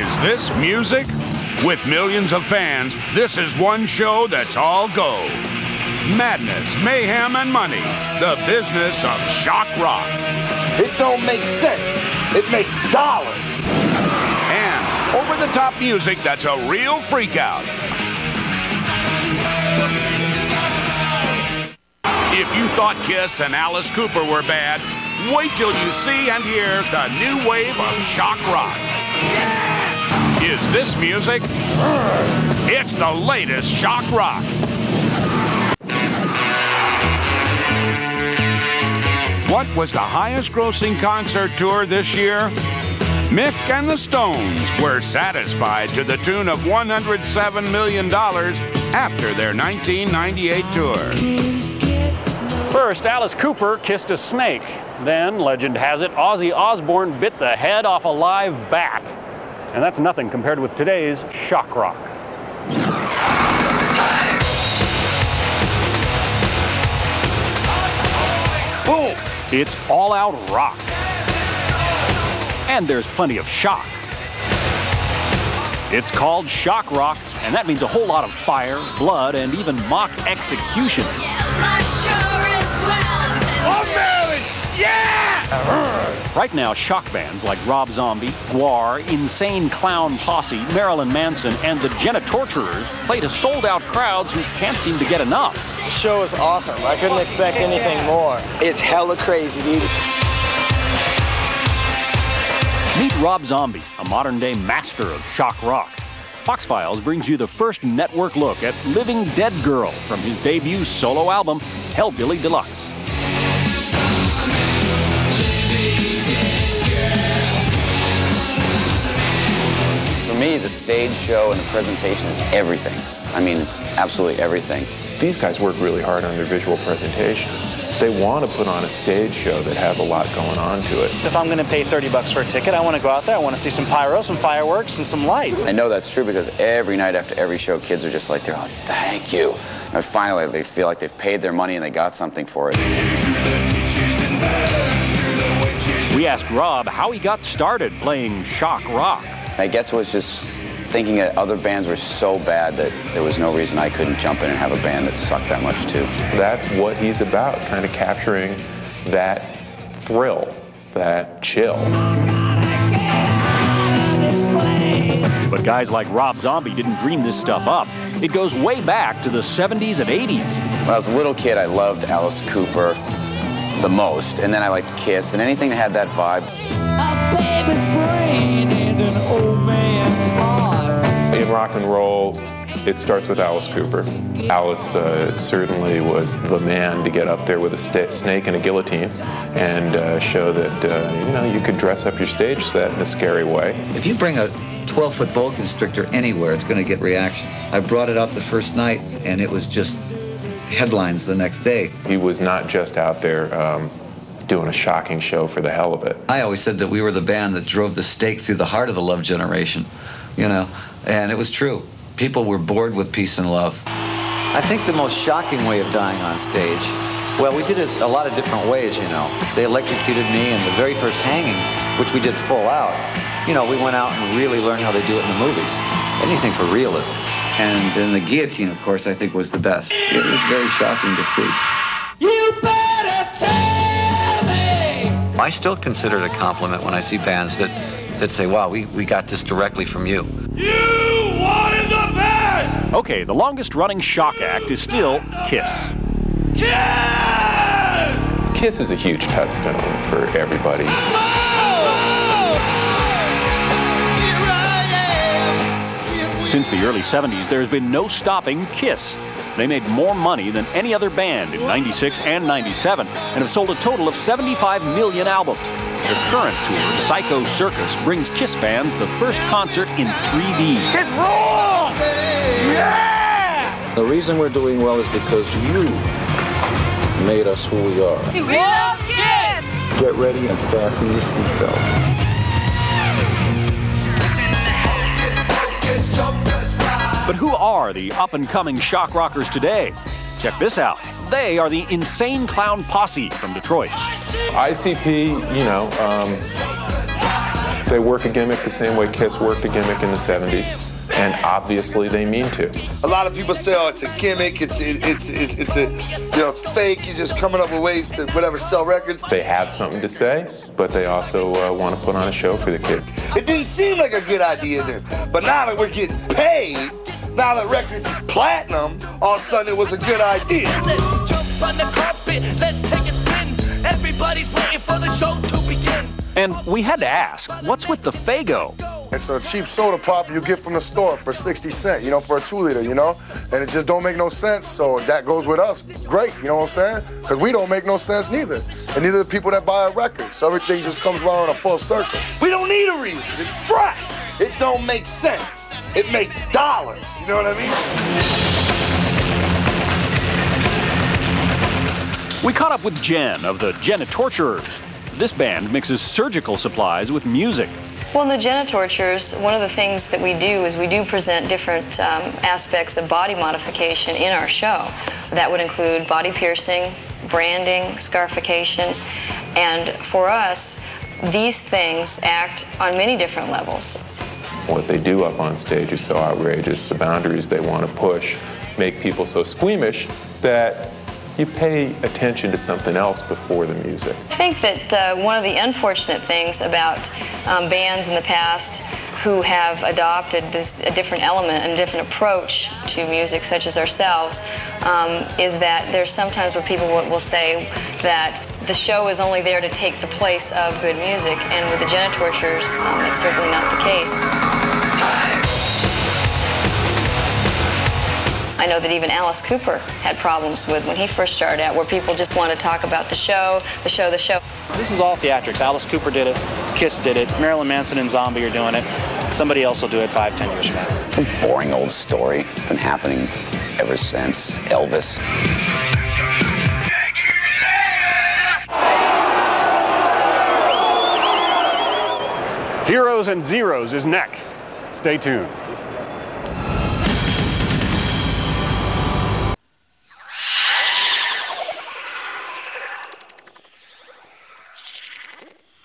Is this music? With millions of fans, this is one show that's all go. Madness, mayhem, and money. The business of shock rock. It don't make sense. It makes dollars. And over-the-top music that's a real freak-out. If you thought Kiss and Alice Cooper were bad, wait till you see and hear the new wave of shock rock. Is this music? It's the latest shock rock. What was the highest grossing concert tour this year? Mick and the Stones were satisfied to the tune of $107 million after their 1998 tour. First, Alice Cooper kissed a snake. Then, legend has it, Ozzy Osbourne bit the head off a live bat. And that's nothing compared with today's shock rock. Boom! It's all-out rock. And there's plenty of shock. It's called shock rock, and that means a whole lot of fire, blood, and even mock executions. Oh, Marilyn! Yeah! Right now, shock bands like Rob Zombie, GWAR, Insane Clown Posse, Marilyn Manson, and the Genitorturers play to sold-out crowds who can't seem to get enough. The show is awesome. I couldn't expect anything more. It's hella crazy, dude. Meet Rob Zombie, a modern-day master of shock rock. Fox Files brings you the first network look at Living Dead Girl from his debut solo album, Hellbilly Deluxe. For me, the stage show and the presentation is everything. I mean, it's absolutely everything. These guys work really hard on their visual presentation. They want to put on a stage show that has a lot going on to it. If I'm going to pay $30 for a ticket, I want to go out there. I want to see some pyro, some fireworks, and some lights. I know that's true because every night after every show, kids are just like, oh, thank you. And finally, they feel like they've paid their money and they got something for it. We asked Rob how he got started playing shock rock. I guess it was just thinking that other bands were so bad that there was no reason I couldn't jump in and have a band that sucked that much too. That's what he's about, kind of capturing that thrill, that chill. But guys like Rob Zombie didn't dream this stuff up. It goes way back to the 70s and 80s. When I was a little kid, I loved Alice Cooper the most, and then I liked Kiss, and anything that had that vibe. A baby's brain and an old man's heart. In rock and roll, it starts with Alice Cooper. Alice certainly was the man to get up there with a snake and a guillotine and show that you could dress up your stage set in a scary way. If you bring a 12-foot boa constrictor anywhere, it's going to get reaction. I brought it out the first night, and it was just headlines the next day. He was not just out there doing a shocking show for the hell of it. I always said that we were the band that drove the stake through the heart of the love generation, and it was true. People were bored with peace and love. I think the most shocking way of dying on stage, well, we did it a lot of different ways, They electrocuted me in the very first hanging, which we did full out. We went out and really learned how they do it in the movies. Anything for realism. And then the guillotine, of course, I think was the best. It was very shocking to see. You better tell me! I still consider it a compliment when I see bands that say, wow, we got this directly from you. You wanted the best! Okay, the longest running shock act is still Kiss. Kiss! Kiss is a huge touchstone for everybody. Since the early 70s, there's been no stopping Kiss. They made more money than any other band in '96 and '97 and have sold a total of 75 million albums. Their current tour, Psycho Circus, brings Kiss fans the first concert in 3D. Kiss rules! Yeah! The reason we're doing well is because you made us who we are. We love Kiss! Get ready and fasten your seatbelt. But who are the up-and-coming shock rockers today? Check this out. They are the Insane Clown Posse from Detroit. ICP, They work a gimmick the same way Kiss worked a gimmick in the 70s. And obviously they mean to. A lot of people say, oh, it's a gimmick, it's fake, you're just coming up with ways to whatever, sell records. They have something to say, but they also want to put on a show for the kids. It didn't seem like a good idea then, but now that we're getting paid, now that records is platinum, all of a sudden it was a good idea. Jump on the carpet, let's take a spin. Everybody's waiting for the show to begin. And we had to ask, what's with the Faygo? It's a cheap soda pop you get from the store for 60 cents, you know, for a 2-liter, you know? And it just don't make no sense, so that goes with us. Great, you know what I'm saying? Because we don't make no sense neither. And neither the people that buy a record. So everything just comes around in a full circle. We don't need a reason. It's fresh. It don't make sense. It makes dollars. You know what I mean? We caught up with Jen of the Genitorturers. This band mixes surgical supplies with music. Well, in the Genitorturers, one of the things that we do is we do present different aspects of body modification in our show. That would include body piercing, branding, scarification, and for us, these things act on many different levels. What they do up on stage is so outrageous. The boundaries they want to push make people so squeamish that you pay attention to something else before the music. I think that one of the unfortunate things about bands in the past who have adopted a different element and a different approach to music, such as ourselves, is that there's sometimes where people will say that the show is only there to take the place of good music, and with the Genitorturers, that's certainly not the case. I know that even Alice Cooper had problems with when he first started out, where people just want to talk about the show, the show, the show. This is all theatrics. Alice Cooper did it, Kiss did it, Marilyn Manson and Zombie are doing it. Somebody else will do it 5-10 years from now. It's a boring old story. Been happening ever since Elvis. Heroes and Zeros is next. Stay tuned.